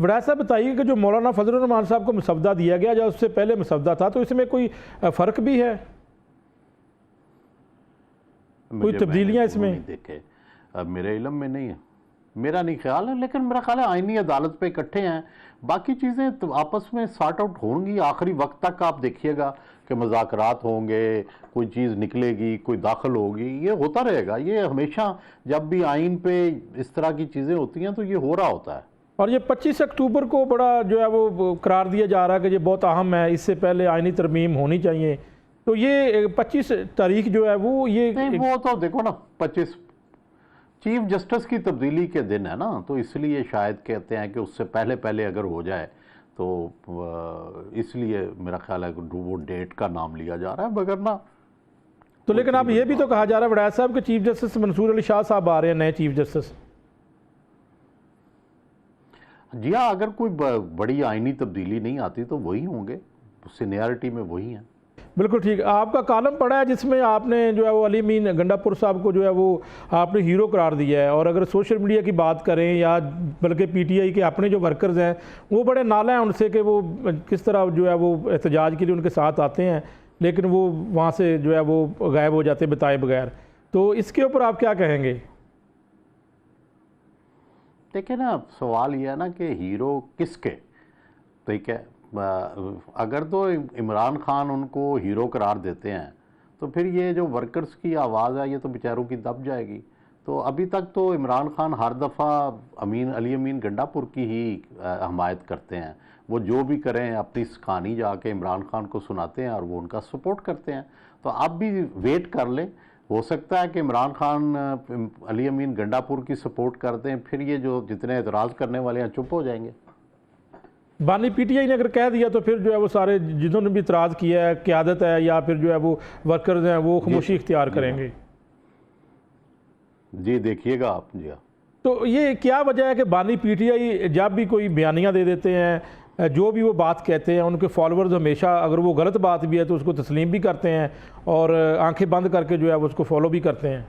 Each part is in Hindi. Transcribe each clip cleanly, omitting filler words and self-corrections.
वड़ैच साहब बताइए कि जो मौलाना फजलुर रहमान साहब को मसवदा दिया गया या उससे पहले मसवदा था, तो इसमें कोई फ़र्क भी है, कोई तब्दीलियाँ इसमें? देखे मेरे इल्म में नहीं है, मेरा नहीं ख्याल है, लेकिन मेरा ख्याल है आईनी अदालत पे इकट्ठे हैं, बाकी चीज़ें तो आपस में सॉर्ट आउट होंगी। आखिरी वक्त तक आप देखिएगा कि मुज़ाकरात होंगे, कोई चीज़ निकलेगी, कोई दाखिल होगी, ये होता रहेगा। ये हमेशा जब भी आइन पे इस तरह की चीज़ें होती हैं तो ये हो रहा होता है। और ये 25 अक्टूबर को बड़ा जो है वो करार दिया जा रहा है कि ये बहुत अहम है, इससे पहले आइनी तरमीम होनी चाहिए, तो ये 25 तारीख जो है वो ये नहीं, वो तो देखो ना 25 चीफ जस्टिस की तब्दीली के दिन है ना, तो इसलिए शायद कहते हैं कि उससे पहले पहले अगर हो जाए तो इसलिए मेरा ख्याल है कि वो डेट का नाम लिया जा रहा है, मगर ना तो लेकिन अब ये भी तो कहा जा रहा है वड़ैच साहब के चीफ जस्टिस मंसूर अली शाह साहब आ रहे हैं, नए चीफ जस्टिस। जी हाँ, अगर कोई बड़ी आईनी तब्दीली नहीं आती तो वही होंगे, सीनियरिटी में वही हैं। बिल्कुल ठीक। आपका कॉलम पढ़ा है जिसमें आपने जो है वो अली अमीन गंडापुर साहब को जो है वो आपने हीरो करार दिया है, और अगर सोशल मीडिया की बात करें या बल्कि पीटीआई के अपने जो वर्कर्स हैं वो बड़े नाला हैं उनसे कि वो किस तरह जो है वो एहतजाज के लिए उनके साथ आते हैं, लेकिन वो वहाँ से जो है वो गायब हो जाते बताए बगैर। तो इसके ऊपर आप क्या कहेंगे? देखिए ना, सवाल यह है ना कि हीरो किसके, ठीक है, अगर तो इमरान खान उनको हीरो करार देते हैं तो फिर ये जो वर्कर्स की आवाज़ है ये तो बेचारों की दब जाएगी। तो अभी तक तो इमरान खान हर दफ़ा अली अमीन गंडापुर की ही हमायत करते हैं, वो जो भी करें अपनी कहानी जाके इमरान खान को सुनाते हैं और वो उनका सपोर्ट करते हैं। तो आप भी वेट कर लें, हो सकता है कि इमरान खान अली अमीन गंडापुर की सपोर्ट करते हैं, फिर ये जो जितने एतराज़ करने वाले हैं चुप हो जाएंगे। बानी पीटीआई ने अगर कह दिया तो फिर जो है वो सारे जिन्होंने भी इतराज़ किया है, क़यादत है या फिर जो है वो वर्कर्स हैं, वो खामोशी इख्तियार करेंगे। जी देखिएगा आप। जी हाँ, तो ये क्या वजह है कि बानी पीटीआई जब भी कोई बयानियाँ दे देते हैं, जो भी वो बात कहते हैं, उनके फॉलोअर्स हमेशा अगर वो गलत बात भी है तो उसको तस्लीम भी करते हैं और आंखें बंद करके जो है वो उसको फॉलो भी करते हैं?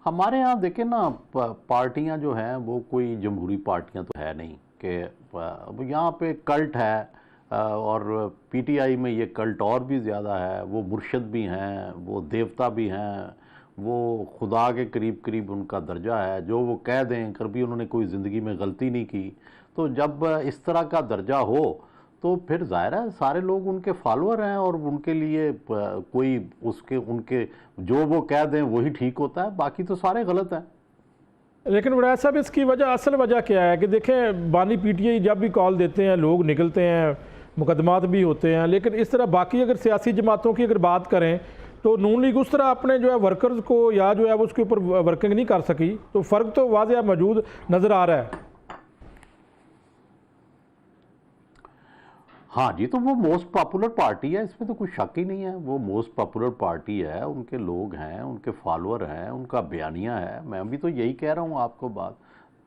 हमारे यहाँ देखें ना, पार्टियाँ जो हैं वो कोई जमहूरी पार्टियाँ तो है नहीं कि यहाँ पे कल्ट है, और पीटीआई में ये कल्ट और भी ज़्यादा है। वो मुर्शद भी हैं, वो देवता भी हैं, वो खुदा के करीब करीब उनका दर्जा है। जो वो कह दें, कभी उन्होंने कोई ज़िंदगी में गलती नहीं की। तो जब इस तरह का दर्जा हो तो फिर ज़ाहिर है सारे लोग उनके फॉलोअर हैं और उनके लिए कोई उनके जो वो कह दें वही ठीक होता है, बाकी तो सारे गलत हैं। लेकिन वड़ैच साहब इसकी वजह, असल वजह क्या है कि देखें बानी पीटीआई जब भी कॉल देते हैं लोग निकलते हैं, मुकदमात भी होते हैं, लेकिन इस तरह बाकी अगर सियासी जमातों की अगर बात करें तो नून लीग उस तरह अपने जो है वर्कर्स को या जो है उसके ऊपर वर्किंग नहीं कर सकी, तो फ़र्क तो वाज़ेह मौजूद नज़र आ रहा है। हाँ जी, तो वो मोस्ट पॉपुलर पार्टी है, इसमें तो कोई शक ही नहीं है। वो मोस्ट पॉपुलर पार्टी है, उनके लोग हैं, उनके फॉलोअर हैं, उनका बयानिया है। मैं भी तो यही कह रहा हूँ आपको बात।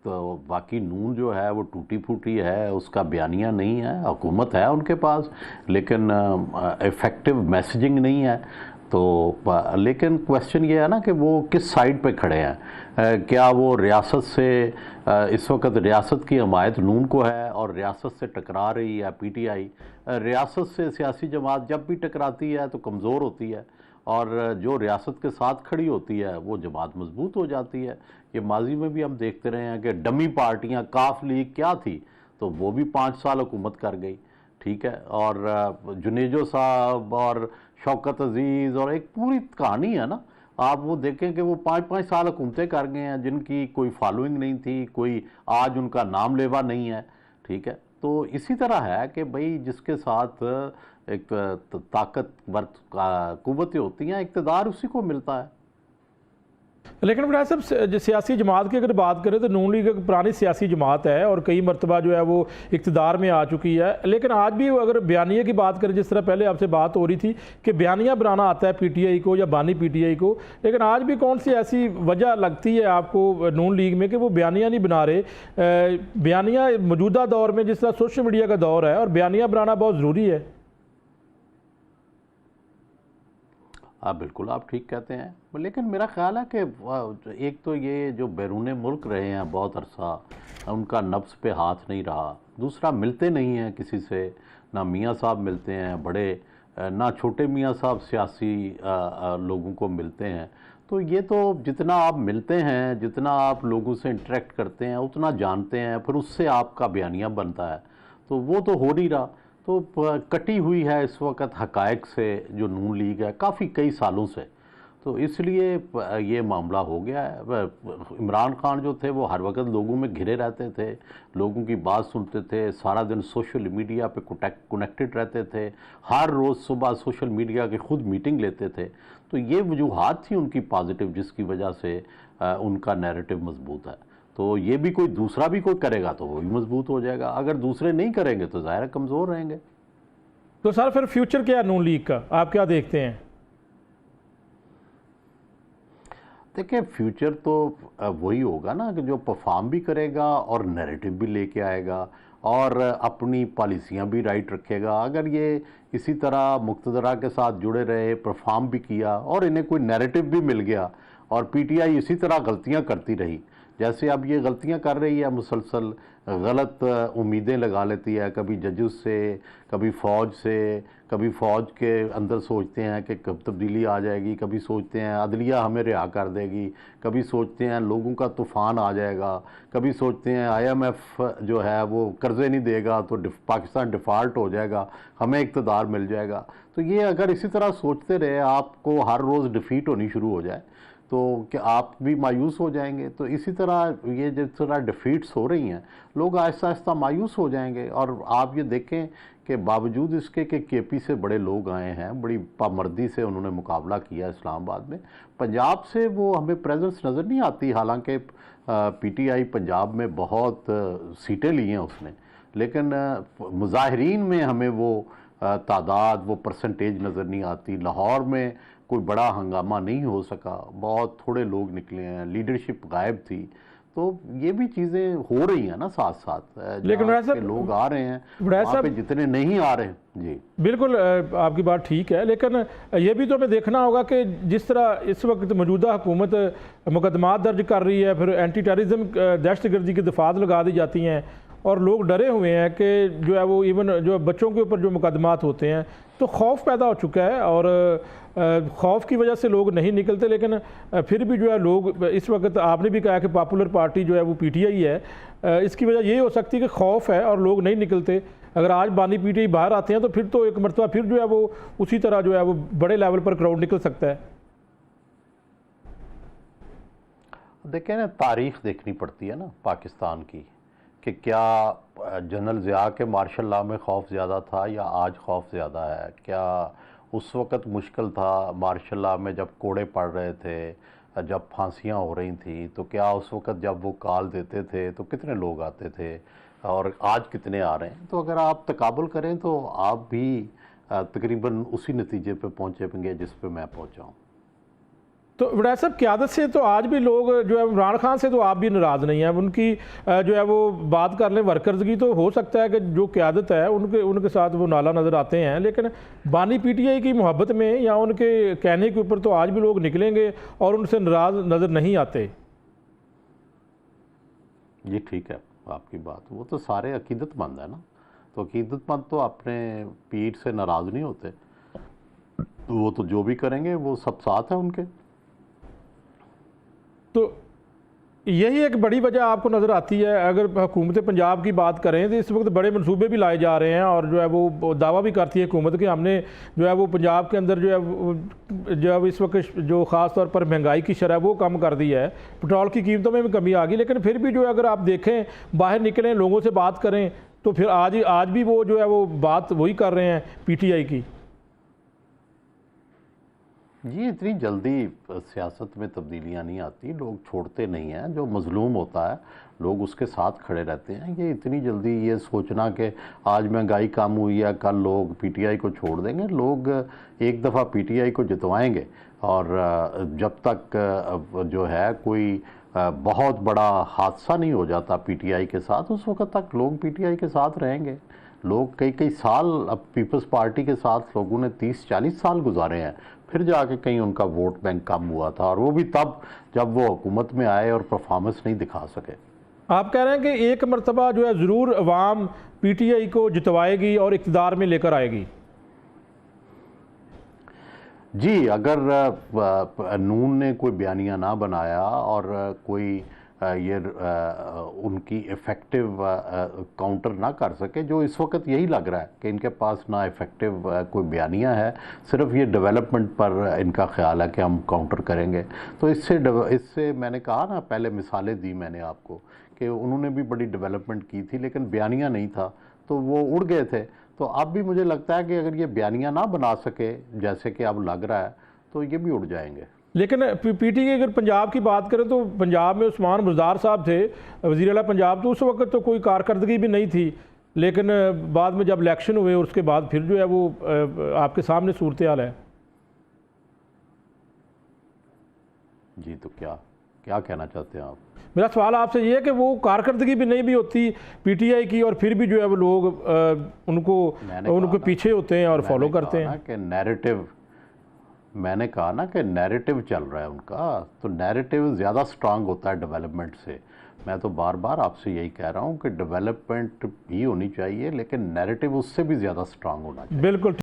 तो बाकी नून जो है वो टूटी फूटी है, उसका बयानिया नहीं है। हुकूमत है उनके पास, लेकिन इफ़ेक्टिव मैसेजिंग नहीं है। तो लेकिन क्वेश्चन ये है ना कि वो किस साइड पे खड़े हैं। क्या वो रियासत से इस वक्त रियासत की हमायत नून को है और रियासत से टकरा रही है पीटीआई। रियासत से सियासी जमात जब भी टकराती है तो कमज़ोर होती है, और जो रियासत के साथ खड़ी होती है वो जमात मजबूत हो जाती है। ये माजी में भी हम देखते रहे हैं कि डमी पार्टियाँ, काफ लीग क्या थी, तो वो भी 5 साल हुकूमत कर गई, ठीक है। और जुनेजो साहब और शौकत अजीज़ और एक पूरी कहानी है ना, आप वो देखें कि वो 5-5 साल हुकूमतें कर गए हैं जिनकी कोई फॉलोइंग नहीं थी, कोई आज उनका नाम लेवा नहीं है, ठीक है। तो इसी तरह है कि भाई जिसके साथ एक ताकतवर कुव्वतें होती हैं, इक़्तिदार उसी को मिलता है। लेकिन वड़ैच साहब सियासी जमात की अगर बात करें तो नून लीग एक पुरानी सियासी जमात है और कई मरतबा जो है वो इक़्तिदार में आ चुकी है, लेकिन आज भी अगर बयानिया की बात करें, जिस तरह पहले आपसे बात हो रही थी कि बयानिया बनाना आता है पीटीआई को या बानी पीटीआई को, लेकिन आज भी कौन सी ऐसी वजह लगती है आपको नून लीग में कि वो बयानिया नहीं बना रहे? बयानिया मौजूदा दौर में जिस तरह सोशल मीडिया का दौर है और बयानिया बनाना बहुत ज़रूरी है। हाँ बिल्कुल, आप ठीक कहते हैं, लेकिन मेरा ख्याल है कि एक तो ये जो बैरून मुल्क रहे हैं बहुत अरसा, उनका नफ्स पे हाथ नहीं रहा। दूसरा, मिलते नहीं हैं किसी से, ना मियाँ साहब मिलते हैं बड़े, ना छोटे मियाँ साहब सियासी लोगों को मिलते हैं। तो ये तो जितना आप मिलते हैं, जितना आप लोगों से इंटरेक्ट करते हैं, उतना जानते हैं, फिर उससे आपका बयानिया बनता है। तो वो तो हो नहीं रहा। तो कटी हुई है इस वक्त हकायक से जो नून लीग है काफ़ी कई सालों से। तो इसलिए ये मामला हो गया है। इमरान खान जो थे वो हर वक्त लोगों में घिरे रहते थे, लोगों की बात सुनते थे, सारा दिन सोशल मीडिया पे कनेक्टेड रहते थे, हर रोज़ सुबह सोशल मीडिया की खुद मीटिंग लेते थे। तो ये वजूहात थी उनकी पॉजिटिव, जिसकी वजह से उनका नैरेटिव मजबूत है। तो ये भी कोई दूसरा भी कोई करेगा तो वो भी मजबूत हो जाएगा, अगर दूसरे नहीं करेंगे तो ज़ाहिर है कमज़ोर रहेंगे। तो सर फिर फ्यूचर क्या है नून लीग का, आप क्या देखते हैं? देखिए, फ्यूचर तो वही होगा ना कि जो परफॉर्म भी करेगा और नैरेटिव भी लेके आएगा और अपनी पॉलिसियां भी राइट रखेगा। अगर ये इसी तरह मुक्तदरा के साथ जुड़े रहे, परफॉर्म भी किया और इन्हें कोई नैरेटिव भी मिल गया और पीटीआई इसी तरह गलतियां करती रही, जैसे अब ये गलतियां कर रही है, मुसलसल गलत उम्मीदें लगा लेती है, कभी जजेस से, कभी फ़ौज से, कभी फ़ौज के अंदर सोचते हैं कि कब तब्दीली आ जाएगी, कभी सोचते हैं अदलिया हमें रिहा कर देगी, कभी सोचते हैं लोगों का तूफ़ान आ जाएगा, कभी सोचते हैं IMF जो है वो कर्ज़े नहीं देगा तो पाकिस्तान डिफ़ॉल्ट हो जाएगा, हमें इक़्तिदार मिल जाएगा। तो ये अगर इसी तरह सोचते रहे, आपको हर रोज़ डिफ़ीट होनी शुरू हो जाए, तो कि आप भी मायूस हो जाएंगे। तो इसी तरह ये जिस तरह डिफीट्स हो रही हैं, लोग आहिस्ता आहिस्ता मायूस हो जाएंगे। और आप ये देखें कि बावजूद इसके कि KP से बड़े लोग आए हैं, बड़ी पामर्दी से उन्होंने मुकाबला किया इस्लामाबाद में, पंजाब से वो हमें प्रेजेंस नज़र नहीं आती। हालांकि PTI पंजाब में बहुत सीटें ली हैं उसने, लेकिन मुजाहिरीन में हमें वो तादाद, वो परसेंटेज नज़र नहीं आती। लाहौर में कोई बड़ा हंगामा नहीं हो सका, बहुत थोड़े लोग निकले हैं, लीडरशिप गायब थी। तो ये भी चीज़ें हो रही हैं ना साथ साथ, लेकिन जहाँ पे लोग आ रहे हैं वहाँ पे जितने नहीं आ रहे। जी बिल्कुल, आपकी बात ठीक है, लेकिन ये भी तो हमें देखना होगा कि जिस तरह इस वक्त मौजूदा हुकूमत मुकदमात दर्ज कर रही है, फिर एंटी टेररिज्म दहशतगर्दी की दफात लगा दी जाती हैं और लोग डरे हुए हैं कि जो है वो इवन जो बच्चों के ऊपर जो मुकदमात होते हैं, तो खौफ पैदा हो चुका है और खौफ की वजह से लोग नहीं निकलते। लेकिन फिर भी जो है लोग इस वक्त, आपने भी कहा कि पॉपुलर पार्टी जो है वो PTI है, इसकी वजह ये हो सकती है कि खौफ है और लोग नहीं निकलते। अगर आज बानी PTI बाहर आते हैं तो फिर तो एक मरतबा फिर जो है वो उसी तरह जो है वो बड़े लेवल पर क्राउड निकल सकता है। देखें ना, तारीख देखनी पड़ती है ना पाकिस्तान की, कि क्या जनरल ज़िया के मार्शल लॉ में खौफ ज़्यादा था या आज खौफ ज़्यादा है? क्या उस वक़्त मुश्किल था मार्शल लॉ में जब कोड़े पड़ रहे थे, जब फांसियां हो रही थी, तो क्या उस वक़्त जब वो कॉल देते थे तो कितने लोग आते थे और आज कितने आ रहे हैं? तो अगर आप तकाबुल करें तो आप भी तकरीबन उसी नतीजे पे पहुँचेंगे जिस पे मैं पहुँचा हूँ। तो वड़ा साहब, क़यादत से तो आज भी लोग जो है, इमरान खान से तो आप भी नाराज़ नहीं हैं, उनकी जो है वो बात कर लें वर्कर्स की, तो हो सकता है कि जो क़यादत है उनके साथ वो नाला नज़र आते हैं, लेकिन बानी PTI की मोहब्बत में या उनके कहने के ऊपर तो आज भी लोग निकलेंगे और उनसे नाराज़ नज़र नहीं आते। ये ठीक है आपकी बात, वो तो सारे अकीदतमंद है ना, तो अकीदतमंद तो अपने पीर से नाराज़ नहीं होते, तो वो तो जो भी करेंगे वो सब साथ है उनके। तो यही एक बड़ी वजह आपको नज़र आती है। अगर हुकूमत पंजाब की बात करें तो इस वक्त बड़े मंसूबे भी लाए जा रहे हैं और जो है वो दावा भी करती है हुकूमत कि हमने जो है वो पंजाब के अंदर जो है इस वक्त जो ख़ास तौर पर महंगाई की शरह वो कम कर दी है, पेट्रोल की कीमतों में भी कमी आ गई। लेकिन फिर भी जो है अगर आप देखें, बाहर निकलें, लोगों से बात करें, तो फिर आज भी वो जो है वो बात वही कर रहे हैं PTI की। जी, इतनी जल्दी सियासत में तब्दीलियां नहीं आती, लोग छोड़ते नहीं हैं। जो मजलूम होता है लोग उसके साथ खड़े रहते हैं। ये इतनी जल्दी ये सोचना कि आज महंगाई कम हुई है कल लोग PTI को छोड़ देंगे, लोग एक दफ़ा PTI को जितवाएंगे और जब तक जो है कोई बहुत बड़ा हादसा नहीं हो जाता PTI के साथ, उस वक्त तक लोग PTI के साथ रहेंगे। लोग कई साल अब पीपल्स पार्टी के साथ लोगों ने 30-40 साल गुजारे हैं, फिर जाके कहीं उनका वोट बैंक कम हुआ था, और वो भी तब जब वो हुकूमत में आए और परफॉर्मेंस नहीं दिखा सके। आप कह रहे हैं कि एक मरतबा जो है ज़रूर अवाम पीटीआई को जितवाएगी और इक़्तिदार में लेकर आएगी। जी, अगर नून ने कोई बयानिया ना बनाया और कोई उनकी इफ़ेक्टिव काउंटर ना कर सके, जो इस वक्त यही लग रहा है कि इनके पास ना इफ़ेक्टिव कोई बयानिया है, सिर्फ ये डेवलपमेंट पर इनका ख्याल है कि हम काउंटर करेंगे, तो इससे मैंने कहा ना, पहले मिसालें दी मैंने आपको कि उन्होंने भी बड़ी डेवलपमेंट की थी लेकिन बयानिया नहीं था, तो वो उड़ गए थे। तो अब भी मुझे लगता है कि अगर ये बयानिया ना बना सके जैसे कि अब लग रहा है, तो ये भी उड़ जाएंगे। लेकिन पीटीआई अगर पंजाब की बात करें तो पंजाब में उस्मान बुज़दार साहब थे वज़ीर आला पंजाब, तो उस वक्त तो कोई कारकर्दगी भी नहीं थी, लेकिन बाद में जब इलेक्शन हुए और उसके बाद फिर जो है वो आपके सामने सूरत हाल है। जी, तो क्या क्या कहना चाहते हैं आप? मेरा सवाल आपसे ये है कि वो कारकर्दगी भी नहीं भी होती पीटीआई की, और फिर भी जो है वो लोग उनको पीछे होते हैं और फॉलो करते हैं कि नैरेटिव, मैंने कहा ना कि नैरेटिव चल रहा है उनका, तो नैरेटिव ज़्यादा स्ट्रांग होता है डेवलपमेंट से। मैं तो बार बार आपसे यही कह रहा हूँ कि डेवलपमेंट भी होनी चाहिए लेकिन नैरेटिव उससे भी ज़्यादा स्ट्रांग होना चाहिए। बिल्कुल।